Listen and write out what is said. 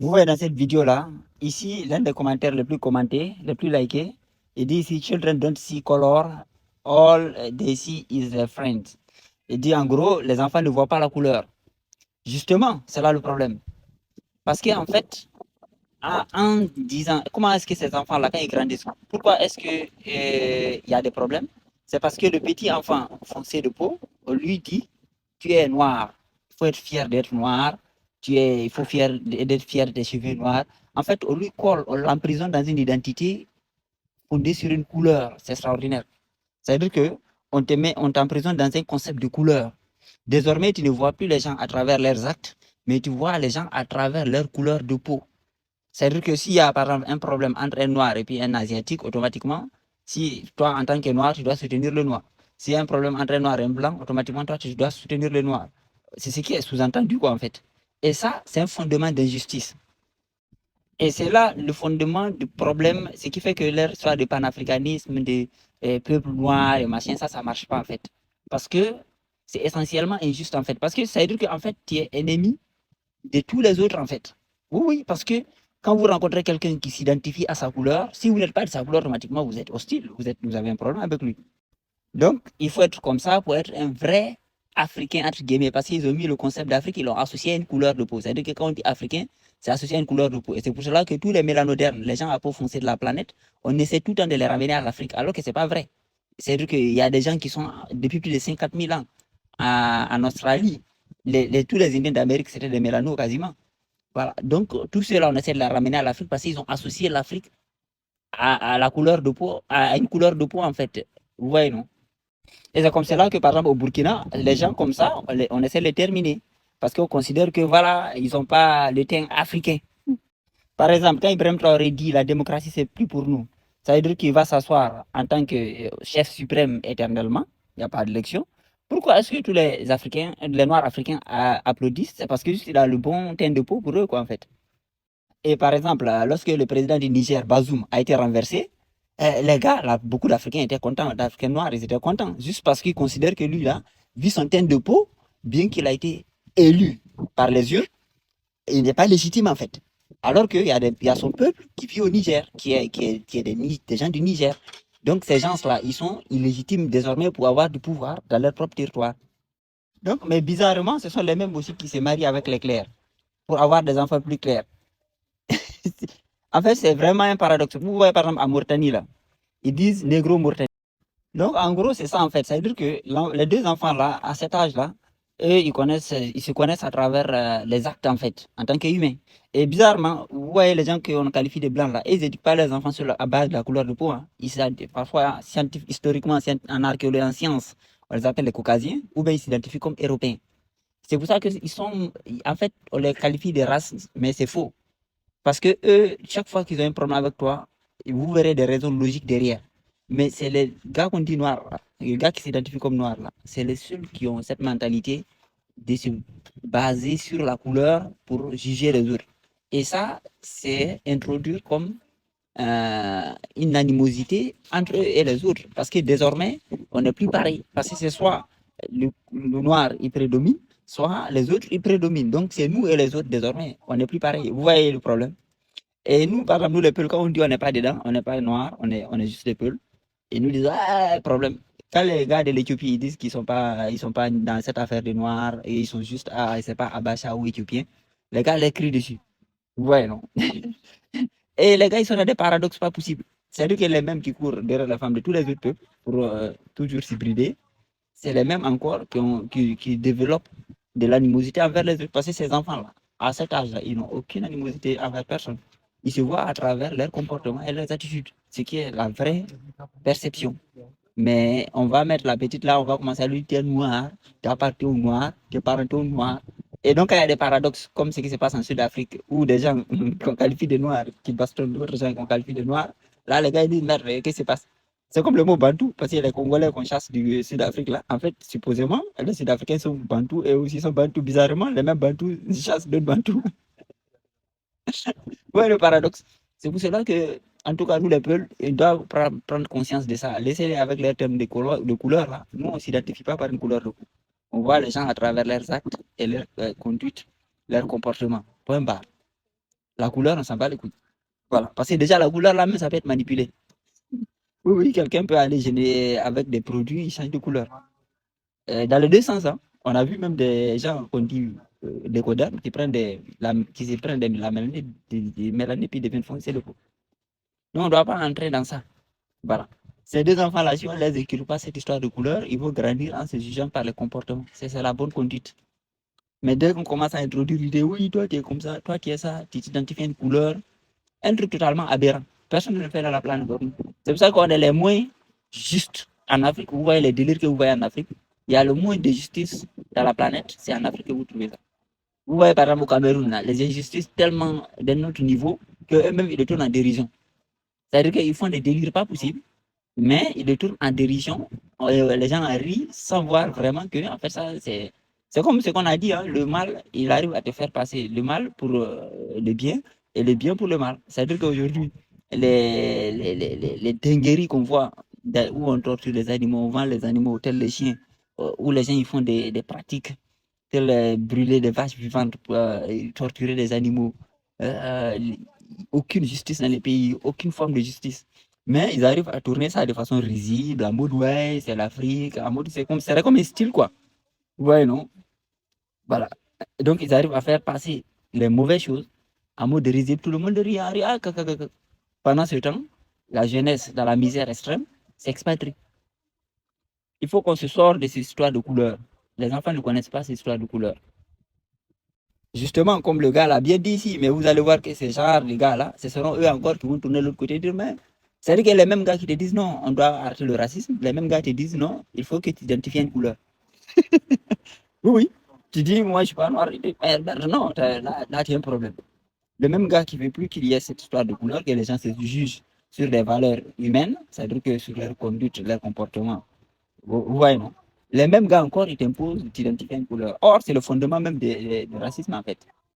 Vous voyez dans cette vidéo-là, ici, l'un des commentaires les plus commentés, les plus likés, il dit ici, children don't see color, all they see is their friends. Il dit en gros, les enfants ne voient pas la couleur. Justement, c'est là le problème. Parce qu'en fait, en disant, comment est-ce que ces enfants-là, quand ils grandissent, pourquoi est-ce qu'il y a des problèmes? C'est parce que le petit enfant foncé de peau, on lui dit, tu es noir, il faut être fier d'être noir, il faut d'être fier de tes cheveux noirs. En fait, on lui colle, on l'emprisonne dans une identité fondée sur une couleur. C'est extraordinaire. C'est-à-dire que on t'emprisonne dans un concept de couleur. Désormais, tu ne vois plus les gens à travers leurs actes, mais tu vois les gens à travers leur couleur de peau. C'est-à-dire que s'il y a par exemple un problème entre un noir et puis un asiatique, automatiquement, si toi en tant que noir, tu dois soutenir le noir. S'il y a un problème entre un noir et un blanc, automatiquement toi, tu dois soutenir le noir. C'est ce qui est sous-entendu, quoi, en fait. Et ça, c'est un fondement d'injustice. Et c'est là le fondement du problème, ce qui fait que leur soit de panafricanisme, de peuple noir et machin, ça marche pas, en fait. Parce que c'est essentiellement injuste, en fait. Parce que ça veut dire qu'en fait, tu es ennemi de tous les autres, en fait. Oui, oui, parce que quand vous rencontrez quelqu'un qui s'identifie à sa couleur, si vous n'êtes pas de sa couleur, automatiquement, vous êtes hostile, vous avez un problème avec lui. Donc, il faut être comme ça pour être un vrai Africain, entre guillemets, parce qu'ils ont mis le concept d'Afrique, ils l'ont associé à une couleur de peau. C'est-à-dire que quand on dit Africain, c'est associé à une couleur de peau. Et c'est pour cela que tous les mélanodermes, les gens à peau foncée de la planète, on essaie tout le temps de les ramener à l'Afrique, alors que ce n'est pas vrai. C'est-à-dire qu'il y a des gens qui sont depuis plus de 50 000 ans en Australie. Tous les Indiens d'Amérique, c'était des mélanos quasiment. Voilà. Donc, tout cela, on essaie de la ramener à l'Afrique parce qu'ils ont associé l'Afrique à la couleur de peau, à une couleur de peau, en fait. Vous voyez, non? Et c'est comme cela que, par exemple, au Burkina, les gens comme ça, on essaie de les terminer. Parce qu'on considère que, voilà, ils n'ont pas le teint africain. Par exemple, quand Ibrahim Traoré dit la démocratie, c'est plus pour nous, ça veut dire qu'il va s'asseoir en tant que chef suprême éternellement. Il n'y a pas d'élection. Pourquoi est-ce que tous les Africains, les Noirs africains applaudissent? C'est parce que juste il a le bon teint de peau pour eux, quoi, en fait. Et par exemple, lorsque le président du Niger, Bazoum, a été renversé, les gars, là, beaucoup d'Africains étaient contents, d'Africains noirs, ils étaient contents, juste parce qu'ils considèrent que lui, là, vu son teint de peau, bien qu'il a été élu par les yeux, il n'est pas légitime en fait. Alors qu'il y a son peuple qui vit au Niger, qui est des gens du Niger. Donc ces gens-là, ils sont illégitimes désormais pour avoir du pouvoir dans leur propre territoire. Donc, mais bizarrement, ce sont les mêmes aussi qui se marient avec les clairs pour avoir des enfants plus clairs. En fait, c'est vraiment un paradoxe. Vous voyez par exemple en Mauritanie, là, ils disent négro-Mauritanie. Donc, en gros, c'est ça en fait. Ça veut dire que les deux enfants-là, à cet âge-là, eux, ils se connaissent à travers les actes en fait, en tant qu'humains. Et bizarrement, vous voyez les gens qu'on qualifie de blancs là, ils n'éduquent pas les enfants à base de la couleur de peau. Hein. Parfois, historiquement, en archéologie, en sciences, on les appelle les caucasiens, ou bien ils s'identifient comme européens. C'est pour ça qu'ils sont, en fait, on les qualifie de races, mais c'est faux. Parce que eux, chaque fois qu'ils ont un problème avec toi, vous verrez des raisons logiques derrière. Mais c'est les gars qu'on dit noirs, là, les gars qui s'identifient comme noirs, là, c'est les seuls qui ont cette mentalité de se baser sur la couleur pour juger les autres. Et ça, c'est introduire comme une animosité entre eux et les autres. Parce que désormais, on n'est plus pareil. Parce que c'est soit le noir, il prédomine, soit les autres, ils prédominent. Donc, c'est nous et les autres désormais. On n'est plus pareil. Vous voyez le problème? Et nous, par exemple, nous, les Peuls, quand on dit on n'est pas dedans, on n'est pas noir, on est juste des Peuls. Et nous disons, ah, problème. Quand les gars de l'Éthiopie ils disent qu'ils sont pas dans cette affaire de noir et ils sont juste, je sais pas, Abacha ou Éthiopiens, les gars les crient dessus. Vous voyez, non? Et les gars, ils sont dans des paradoxes pas possibles. C'est-à-dire que les mêmes qui courent derrière la femme de tous les autres peuples pour toujours s'hybrider, c'est les mêmes encore qui développent de l'animosité envers les autres. Parce que ces enfants-là, à cet âge-là, ils n'ont aucune animosité envers personne. Ils se voient à travers leur comportement et leurs attitudes, ce qui est la vraie perception. Mais on va mettre la petite là, on va commencer à lui dire noir, tu appartiens au noir, tu appartiens au noir. Et donc, il y a des paradoxes comme ce qui se passe en Sud-Afrique, où des gens qu'on qualifie de noirs, qui bastonnent d'autres gens qu'on qualifie de noirs. Là, les gars, ils disent, merde, qu'est-ce qui se passe? C'est comme le mot bantou, parce qu'il y a les Congolais qu'on chasse du Sud-Afrique là. En fait, supposément, les Sud-Africains sont bantous et aussi sont bantous. Bizarrement, les mêmes bantous chassent d'autres bantous. Ouais, le paradoxe. C'est pour cela que, en tout cas, nous, les peuples, ils doivent prendre conscience de ça. Laissez-les avec leurs termes de couleur là. Nous, on ne s'identifie pas par une couleur de peau. On voit les gens à travers leurs actes et leurs conduites, leur comportement. Point barre. La couleur, on s'en bat les couilles. Voilà. Parce que déjà, la couleur, là, même, ça peut être manipulé. Oui, oui, quelqu'un peut aller gêner avec des produits, il change de couleur. Dans les deux sens, hein. On a vu même des gens qu'on dit des codeurs qui se prennent la mélanine, des mélanines puis deviennent foncés le coup. Nous, on ne doit pas entrer dans ça. Voilà. Ces deux enfants-là, si on ne les écrit pas cette histoire de couleur, ils vont grandir en se jugeant par les comportements. C'est la bonne conduite. Mais dès qu'on commence à introduire l'idée, oui, toi tu es comme ça, toi tu es ça, tu t'identifies à une couleur, un truc totalement aberrant. Personne ne le fait dans la planète. C'est pour ça qu'on est les moins justes en Afrique. Vous voyez les délires que vous voyez en Afrique. Il y a le moins de justice dans la planète. C'est en Afrique que vous trouvez ça. Vous voyez par exemple au Cameroun, là, les injustices tellement d'un autre niveau qu'eux-mêmes ils le tournent en dérision. C'est-à-dire qu'ils font des délires pas possibles, mais ils le tournent en dérision. Les gens rient sans voir vraiment que, en fait, ça, c'est comme ce qu'on a dit, hein, le mal, il arrive à te faire passer le mal pour le bien et le bien pour le mal. C'est-à-dire qu'aujourd'hui, les dingueries qu'on voit, où on torture les animaux, on vend les animaux, tels les chiens, où les gens ils font des pratiques, telles brûler des vaches vivantes, pour, torturer les animaux. Euh, aucune justice dans les pays, aucune forme de justice. Mais ils arrivent à tourner ça de façon risible, en mode ouais, c'est l'Afrique, en mode c'est comme un style quoi. Ouais, non? Voilà. Donc ils arrivent à faire passer les mauvaises choses en mode risible. Tout le monde rit, rit, ah, pendant ce temps, la jeunesse dans la misère extrême s'expatrie. Il faut qu'on se sorte de ces histoires de couleurs. Les enfants ne connaissent pas ces histoires de couleurs. Justement, comme le gars l'a bien dit ici, mais vous allez voir que ces gens, les gars-là, ce seront eux encore qui vont tourner de l'autre côté et dire, mais c'est-à-dire que les mêmes gars qui te disent non, on doit arrêter le racisme, les mêmes gars te disent non, il faut que tu identifies une couleur. Oui, oui. Tu dis, moi, je suis pas noir. Non, là, tu as un problème. Le même gars qui veut plus qu'il y ait cette histoire de couleur, que les gens se jugent sur des valeurs humaines, c'est-à-dire que sur leur conduite, leur comportement. Vous voyez, non? Les mêmes gars encore, ils t'imposent d'identifier une couleur. Or, c'est le fondement même du racisme, en fait.